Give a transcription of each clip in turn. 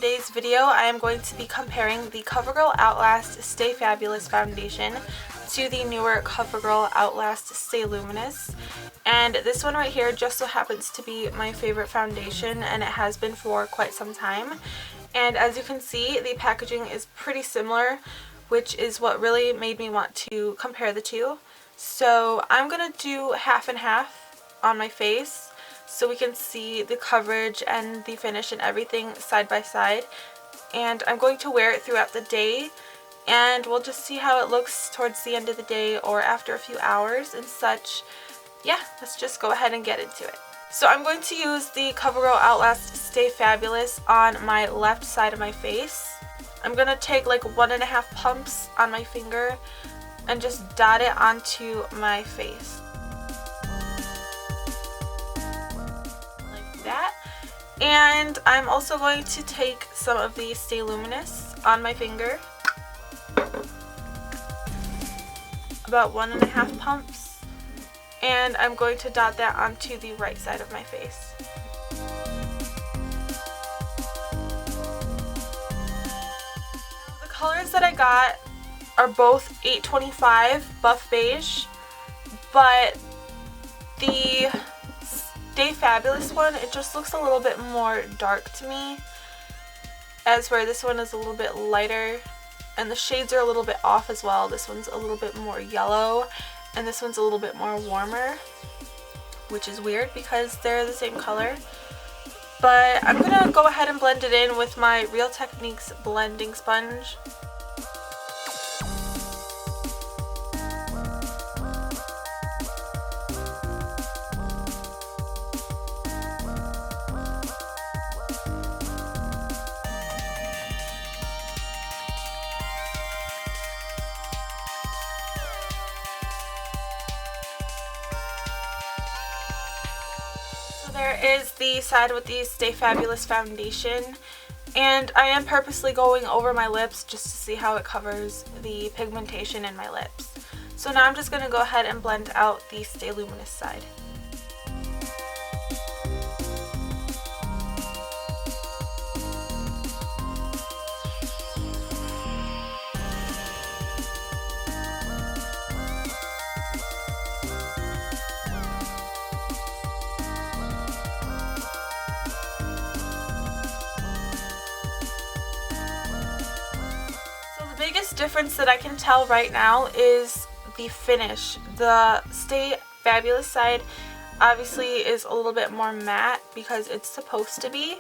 today's video, I am going to be comparing the Covergirl Outlast Stay Fabulous foundation to the newer Covergirl Outlast Stay Luminous. And this one right here just so happens to be my favorite foundation, and it has been for quite some time. And as you can see, the packaging is pretty similar, which is what really made me want to compare the two. So I'm going to do half and half on my face, so we can see the coverage and the finish and everything side by side. And I'm going to wear it throughout the day, and we'll just see how it looks towards the end of the day or after a few hours and such. Yeah, let's just go ahead and get into it. So I'm going to use the Covergirl Outlast Stay Fabulous on my left side of my face. I'm going to take like 1.5 pumps on my finger and just dot it onto my face. That. And I'm also going to take some of the Stay Luminous on my finger, about 1.5 pumps, and I'm going to dot that onto the right side of my face. The colors that I got are both 825 buff beige, but the Stay Fabulous one, it just looks a little bit more dark to me, as where this one is a little bit lighter, and the shades are a little bit off as well. This one's a little bit more yellow and this one's a little bit more warmer, which is weird because they're the same color. But I'm gonna go ahead and blend it in with my Real Techniques blending sponge. There is the side with the Stay Fabulous foundation, and I am purposely going over my lips just to see how it covers the pigmentation in my lips. So now I'm just going to go ahead and blend out the Stay Luminous side. The biggest difference that I can tell right now is the finish. The Stay Fabulous side obviously is a little bit more matte because it's supposed to be,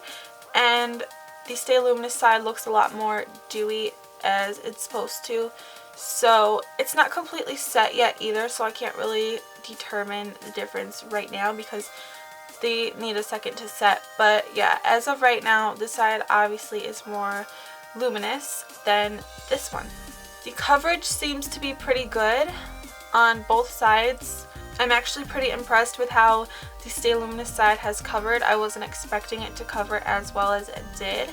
and the Stay Luminous side looks a lot more dewy as it's supposed to. So it's not completely set yet either, so I can't really determine the difference right now because they need a second to set. But yeah, as of right now, this side obviously is more luminous than this one. The coverage seems to be pretty good on both sides. I'm actually pretty impressed with how the Stay Luminous side has covered. I wasn't expecting it to cover as well as it did.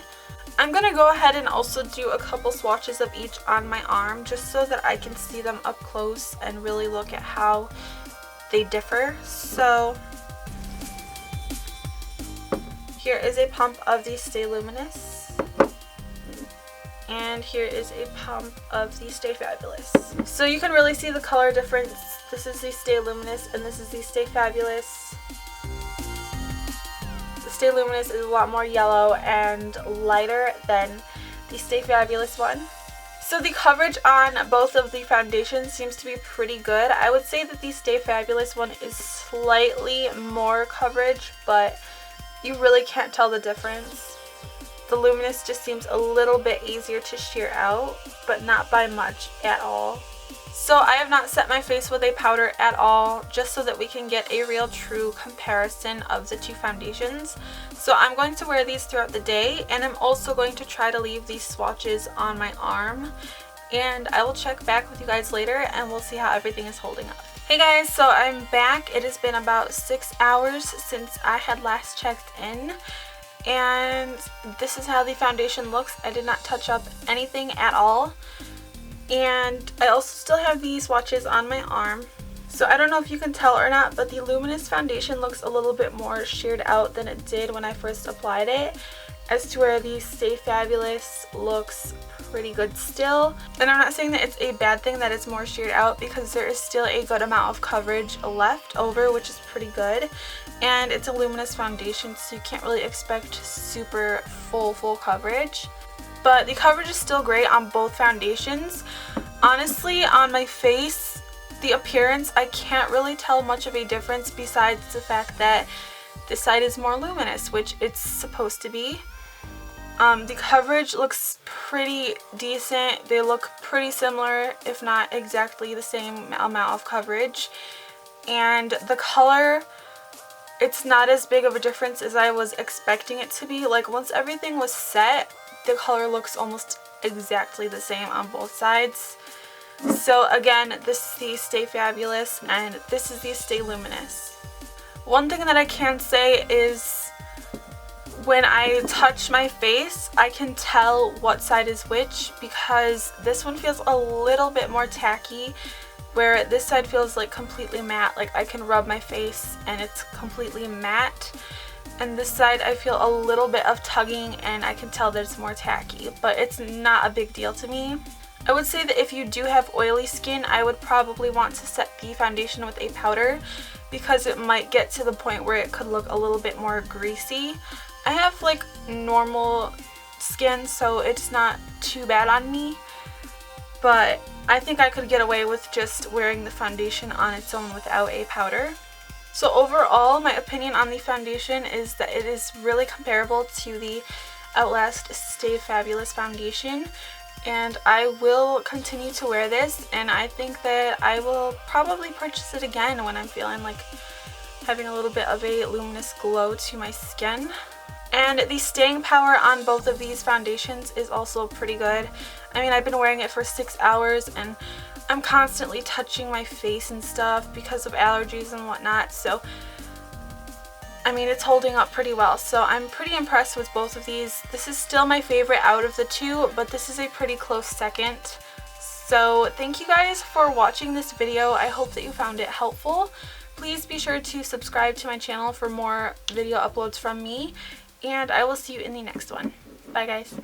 I'm gonna go ahead and also do a couple swatches of each on my arm just so that I can see them up close and really look at how they differ. So here is a pump of the Stay Luminous, and here is a pump of the Stay Fabulous. So you can really see the color difference. This is the Stay Luminous and this is the Stay Fabulous. The Stay Luminous is a lot more yellow and lighter than the Stay Fabulous one. So the coverage on both of the foundations seems to be pretty good. I would say that the Stay Fabulous one is slightly more coverage, but you really can't tell the difference. The Luminous just seems a little bit easier to sheer out, but not by much at all. So I have not set my face with a powder at all, just so that we can get a real true comparison of the two foundations. So I'm going to wear these throughout the day, and I'm also going to try to leave these swatches on my arm. And I will check back with you guys later and we'll see how everything is holding up. Hey guys, so I'm back. It has been about 6 hours since I had last checked in, and this is how the foundation looks. I did not touch up anything at all, and I also still have these swatches on my arm. So I don't know if you can tell or not, but the Luminous foundation looks a little bit more sheared out than it did when I first applied it, as to where the Stay Fabulous looks pretty good still. And I'm not saying that it's a bad thing that it's more sheared out, because there is still a good amount of coverage left over, which is pretty good. And it's a Luminous foundation, so you can't really expect super full coverage. But the coverage is still great on both foundations. Honestly, on my face, the appearance, I can't really tell much of a difference besides the fact that this side is more luminous, which it's supposed to be. The coverage looks pretty decent. They look pretty similar, if not exactly the same amount of coverage. And the color, it's not as big of a difference as I was expecting it to be. Like, once everything was set, the color looks almost exactly the same on both sides. So again, this is the Stay Fabulous and this is the Stay Luminous. One thing that I can say is when I touch my face, I can tell what side is which, because this one feels a little bit more tacky, where this side feels like completely matte. Like, I can rub my face and it's completely matte. And this side I feel a little bit of tugging and I can tell that it's more tacky, but it's not a big deal to me. I would say that if you do have oily skin, I would probably want to set the foundation with a powder, because it might get to the point where it could look a little bit more greasy. I have like normal skin, so it's not too bad on me, but I think I could get away with just wearing the foundation on its own without a powder. So overall, my opinion on the foundation is that it is really comparable to the Outlast Stay Fabulous foundation, and I will continue to wear this, and I think that I will probably purchase it again when I'm feeling like having a little bit of a luminous glow to my skin. And the staying power on both of these foundations is also pretty good. I mean, I've been wearing it for 6 hours and I'm constantly touching my face and stuff because of allergies and whatnot, so I mean, it's holding up pretty well. So I'm pretty impressed with both of these. This is still my favorite out of the two, but this is a pretty close second. So thank you guys for watching this video. I hope that you found it helpful. Please be sure to subscribe to my channel for more video uploads from me, and I will see you in the next one. Bye guys.